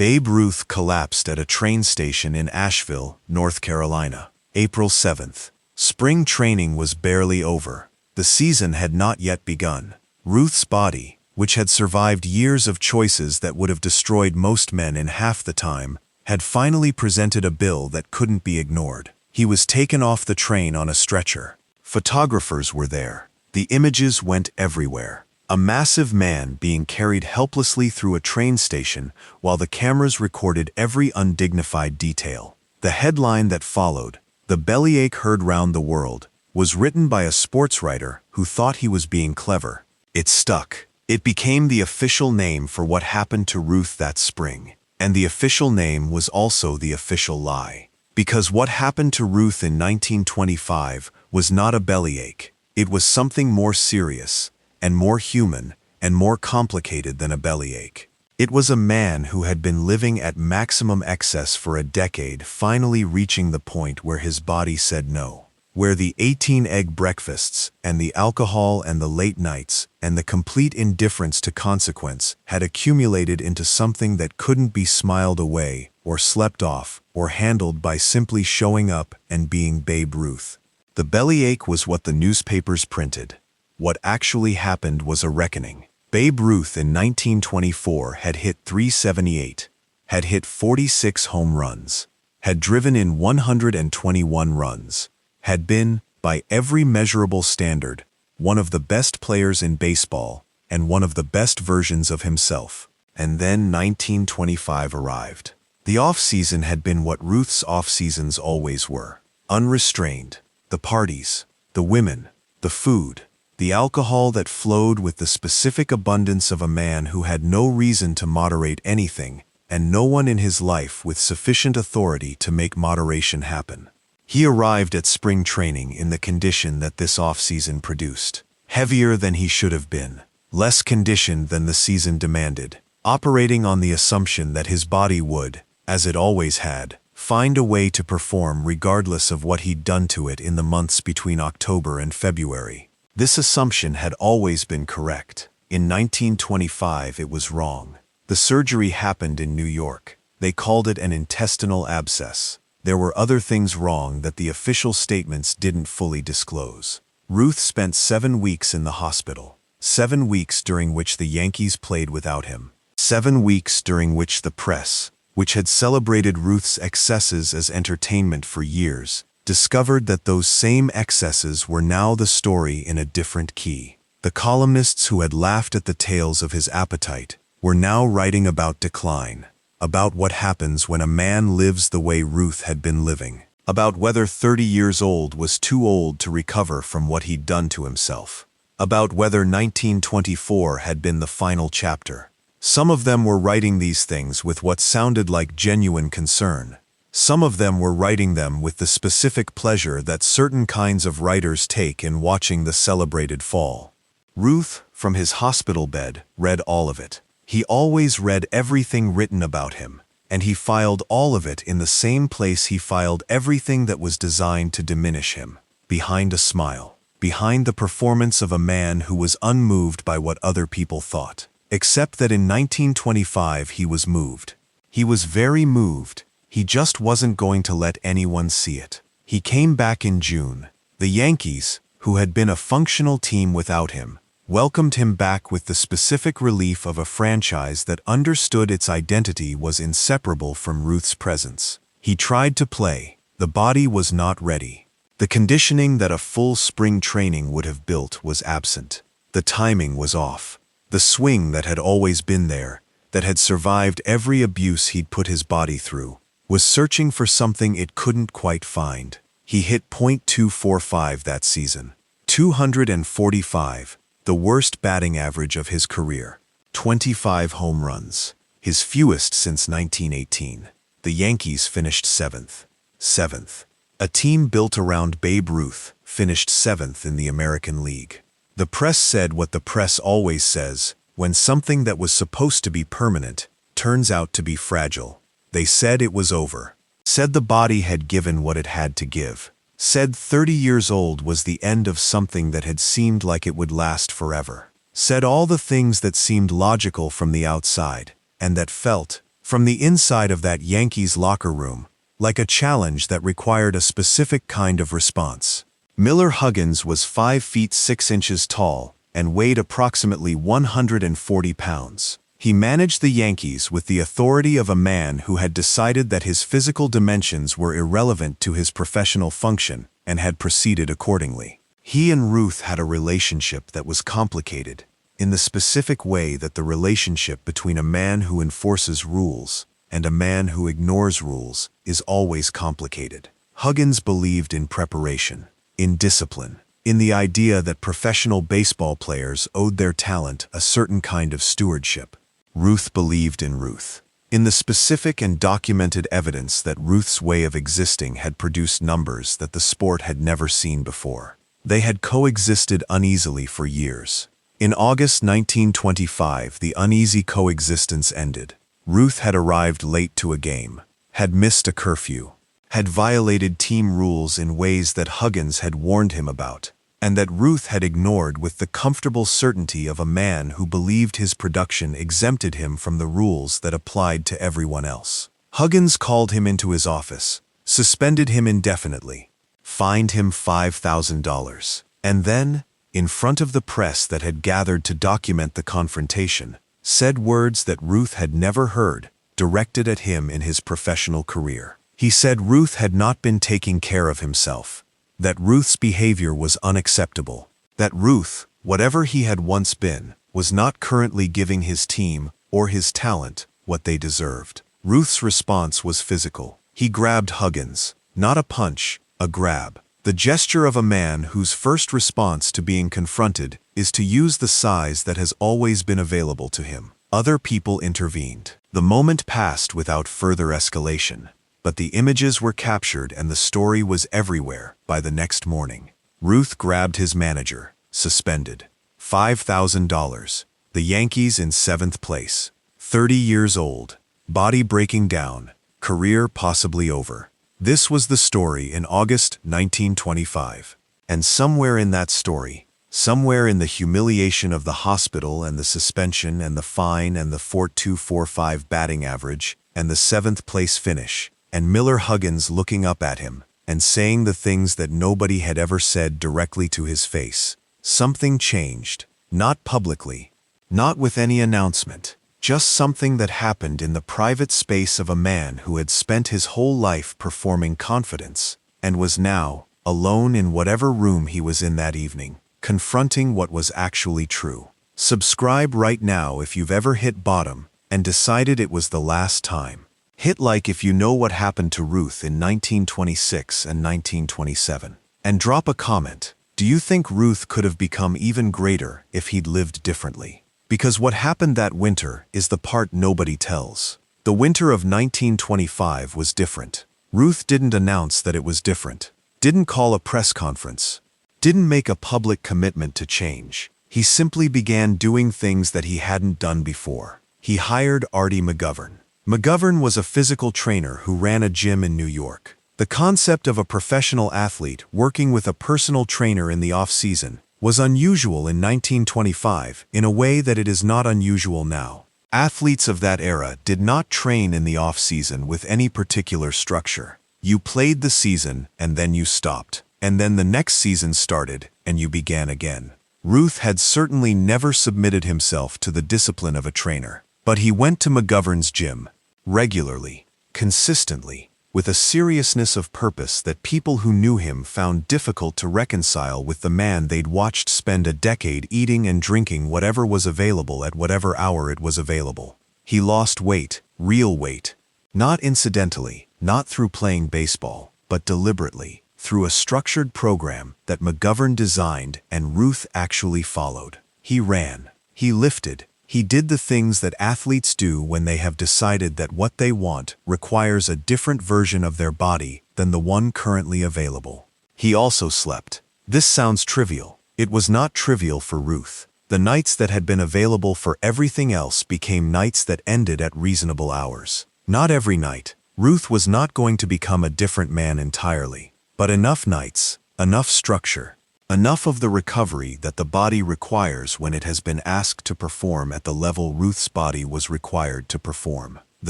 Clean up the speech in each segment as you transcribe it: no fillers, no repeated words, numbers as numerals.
Babe Ruth collapsed at a train station in Asheville, North Carolina. April 7th. Spring training was barely over. The season had not yet begun. Ruth's body, which had survived years of choices that would have destroyed most men in half the time, had finally presented a bill that couldn't be ignored. He was taken off the train on a stretcher. Photographers were there. The images went everywhere. A massive man being carried helplessly through a train station while the cameras recorded every undignified detail. The headline that followed, "The Bellyache Heard Round the World," was written by a sports writer who thought he was being clever. It stuck. It became the official name for what happened to Ruth that spring. And the official name was also the official lie. Because what happened to Ruth in 1925 was not a bellyache. It was something more serious, and more human, and more complicated than a bellyache. It was a man who had been living at maximum excess for a decade finally reaching the point where his body said no. Where the 18-egg breakfasts, and the alcohol and the late nights, and the complete indifference to consequence had accumulated into something that couldn't be smiled away, or slept off, or handled by simply showing up and being Babe Ruth. The bellyache was what the newspapers printed. What actually happened was a reckoning. Babe Ruth in 1924 had hit .378, had hit 46 home runs, had driven in 121 runs, had been, by every measurable standard, one of the best players in baseball and one of the best versions of himself. And then 1925 arrived. The off-season had been what Ruth's off-seasons always were. Unrestrained. The parties, the women, the food, the alcohol that flowed with the specific abundance of a man who had no reason to moderate anything, and no one in his life with sufficient authority to make moderation happen. He arrived at spring training in the condition that this off-season produced. Heavier than he should have been, less conditioned than the season demanded, operating on the assumption that his body would, as it always had, find a way to perform regardless of what he'd done to it in the months between October and February. This assumption had always been correct. In 1925 it was wrong. The surgery happened in New York. They called it an intestinal abscess. There were other things wrong that the official statements didn't fully disclose. Ruth spent 7 weeks in the hospital. 7 weeks during which the Yankees played without him. 7 weeks during which the press, which had celebrated Ruth's excesses as entertainment for years, discovered that those same excesses were now the story in a different key. The columnists who had laughed at the tales of his appetite were now writing about decline, about what happens when a man lives the way Ruth had been living, about whether 30 years old was too old to recover from what he'd done to himself, about whether 1924 had been the final chapter. Some of them were writing these things with what sounded like genuine concern. Some of them were writing them with the specific pleasure that certain kinds of writers take in watching the celebrated fall. Ruth, from his hospital bed, read all of it. He always read everything written about him, and he filed all of it in the same place he filed everything that was designed to diminish him, behind a smile, behind the performance of a man who was unmoved by what other people thought. Except that in 1925 he was moved. He was very moved. He just wasn't going to let anyone see it. He came back in June. The Yankees, who had been a functional team without him, welcomed him back with the specific relief of a franchise that understood its identity was inseparable from Ruth's presence. He tried to play. The body was not ready. The conditioning that a full spring training would have built was absent. The timing was off. The swing that had always been there, that had survived every abuse he'd put his body through, was searching for something it couldn't quite find. He hit .245 that season. 245, the worst batting average of his career. 25 home runs, his fewest since 1918. The Yankees finished 7th. 7th. A team built around Babe Ruth finished 7th in the American League. The press said what the press always says, when something that was supposed to be permanent turns out to be fragile. They said it was over. Said the body had given what it had to give. Said 30 years old was the end of something that had seemed like it would last forever. Said all the things that seemed logical from the outside, and that felt, from the inside of that Yankees locker room, like a challenge that required a specific kind of response. Miller Huggins was 5 feet 6 inches tall and weighed approximately 140 pounds. He managed the Yankees with the authority of a man who had decided that his physical dimensions were irrelevant to his professional function and had proceeded accordingly. He and Ruth had a relationship that was complicated, in the specific way that the relationship between a man who enforces rules and a man who ignores rules is always complicated. Huggins believed in preparation, in discipline, in the idea that professional baseball players owed their talent a certain kind of stewardship. Ruth believed in Ruth, in the specific and documented evidence that Ruth's way of existing had produced numbers that the sport had never seen before. They had coexisted uneasily for years. In August 1925, the uneasy coexistence ended. Ruth had arrived late to a game, had missed a curfew, had violated team rules in ways that Huggins had warned him about, and that Ruth had ignored with the comfortable certainty of a man who believed his production exempted him from the rules that applied to everyone else. Huggins called him into his office, suspended him indefinitely, fined him $5,000, and then, in front of the press that had gathered to document the confrontation, said words that Ruth had never heard, directed at him in his professional career. He said Ruth had not been taking care of himself, that Ruth's behavior was unacceptable, that Ruth, whatever he had once been, was not currently giving his team or his talent what they deserved. Ruth's response was physical. He grabbed Huggins, not a punch, a grab. The gesture of a man whose first response to being confronted is to use the size that has always been available to him. Other people intervened. The moment passed without further escalation. But the images were captured and the story was everywhere by the next morning. Ruth grabbed his manager, suspended. $5,000. The Yankees in 7th place. 30 years old. Body breaking down. Career possibly over. This was the story in August 1925. And somewhere in that story, somewhere in the humiliation of the hospital and the suspension and the fine and the .245 batting average and the 7th place finish, and Miller Huggins looking up at him and saying the things that nobody had ever said directly to his face, something changed, not publicly, not with any announcement, just something that happened in the private space of a man who had spent his whole life performing confidence and was now, alone in whatever room he was in that evening, confronting what was actually true. Subscribe right now if you've ever hit bottom and decided it was the last time. Hit like if you know what happened to Ruth in 1926 and 1927. And drop a comment. Do you think Ruth could have become even greater if he'd lived differently? Because what happened that winter is the part nobody tells. The winter of 1925 was different. Ruth didn't announce that it was different. Didn't call a press conference. Didn't make a public commitment to change. He simply began doing things that he hadn't done before. He hired Artie McGovern. McGovern was a physical trainer who ran a gym in New York. The concept of a professional athlete working with a personal trainer in the off-season was unusual in 1925 in a way that it is not unusual now. Athletes of that era did not train in the off-season with any particular structure. You played the season and then you stopped, and then the next season started and you began again. Ruth had certainly never submitted himself to the discipline of a trainer, but he went to McGovern's gym, regularly, consistently, with a seriousness of purpose that people who knew him found difficult to reconcile with the man they'd watched spend a decade eating and drinking whatever was available at whatever hour it was available. He lost weight, real weight, not incidentally, not through playing baseball, but deliberately, through a structured program that McGovern designed and Ruth actually followed. He ran, he lifted, he did the things that athletes do when they have decided that what they want requires a different version of their body than the one currently available. He also slept. This sounds trivial. It was not trivial for Ruth. The nights that had been available for everything else became nights that ended at reasonable hours. Not every night. Ruth was not going to become a different man entirely. But enough nights, enough structure, enough of the recovery that the body requires when it has been asked to perform at the level Ruth's body was required to perform. The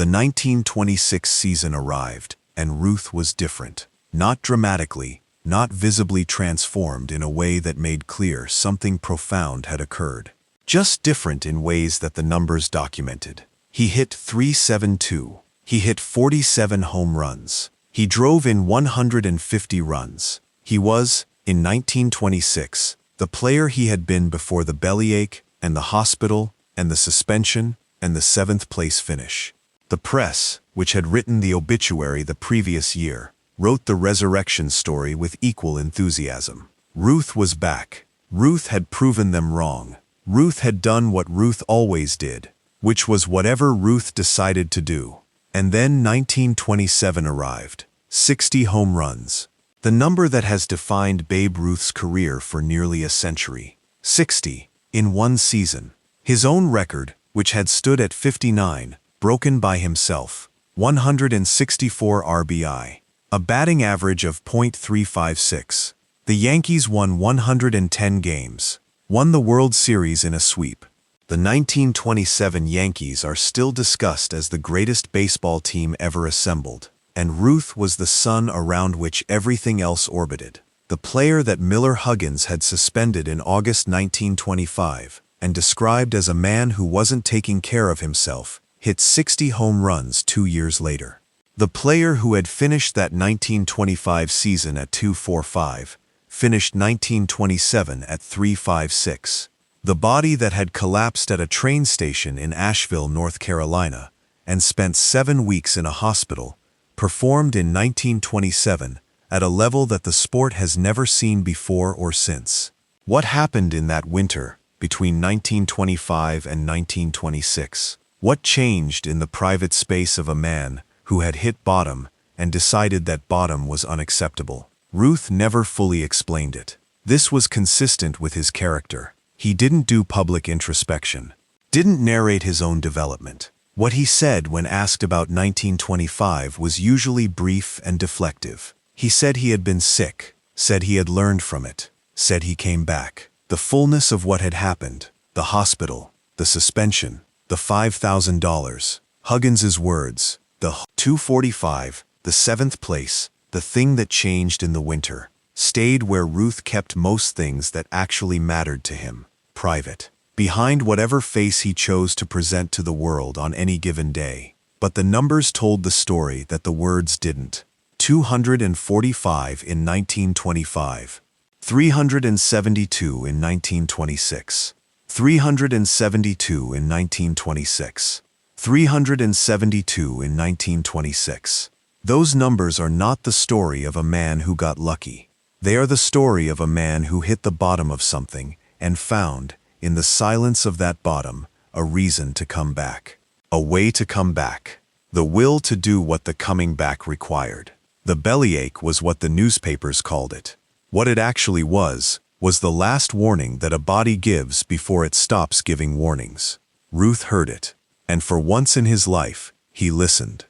1926 season arrived, and Ruth was different. Not dramatically, not visibly transformed in a way that made clear something profound had occurred. Just different in ways that the numbers documented. He hit .372. He hit 47 home runs. He drove in 150 runs. He was, in 1926, the player he had been before the bellyache and the hospital and the suspension and the seventh-place finish. The press, which had written the obituary the previous year, wrote the resurrection story with equal enthusiasm. Ruth was back. Ruth had proven them wrong. Ruth had done what Ruth always did, which was whatever Ruth decided to do. And then 1927 arrived. 60 home runs. The number that has defined Babe Ruth's career for nearly a century. 60, in one season. His own record, which had stood at 59, broken by himself. 164 RBI. A batting average of .356. The Yankees won 110 games. Won the World Series in a sweep. The 1927 Yankees are still discussed as the greatest baseball team ever assembled, and Ruth was the sun around which everything else orbited. The player that Miller Huggins had suspended in August 1925, and described as a man who wasn't taking care of himself, hit 60 home runs 2 years later. The player who had finished that 1925 season at .245, finished 1927 at .356. The body that had collapsed at a train station in Asheville, North Carolina, and spent 7 weeks in a hospital, performed in 1927 at a level that the sport has never seen before or since. What happened in that winter between 1925 and 1926? What changed in the private space of a man who had hit bottom and decided that bottom was unacceptable? Ruth never fully explained it. This was consistent with his character. He didn't do public introspection, didn't narrate his own development. What he said when asked about 1925 was usually brief and deflective. He said he had been sick, said he had learned from it, said he came back. The fullness of what had happened, the hospital, the suspension, the $5,000, Huggins's words, the .245, the seventh place, the thing that changed in the winter, stayed where Ruth kept most things that actually mattered to him, private, behind whatever face he chose to present to the world on any given day. But the numbers told the story that the words didn't. 245 in 1925, 372 in 1926, 372 in 1926, 372 in 1926. Those numbers are not the story of a man who got lucky. They are the story of a man who hit the bottom of something and found, in the silence of that bottom, a reason to come back. A way to come back. The will to do what the coming back required. The bellyache was what the newspapers called it. What it actually was the last warning that a body gives before it stops giving warnings. Ruth heard it, and for once in his life, he listened.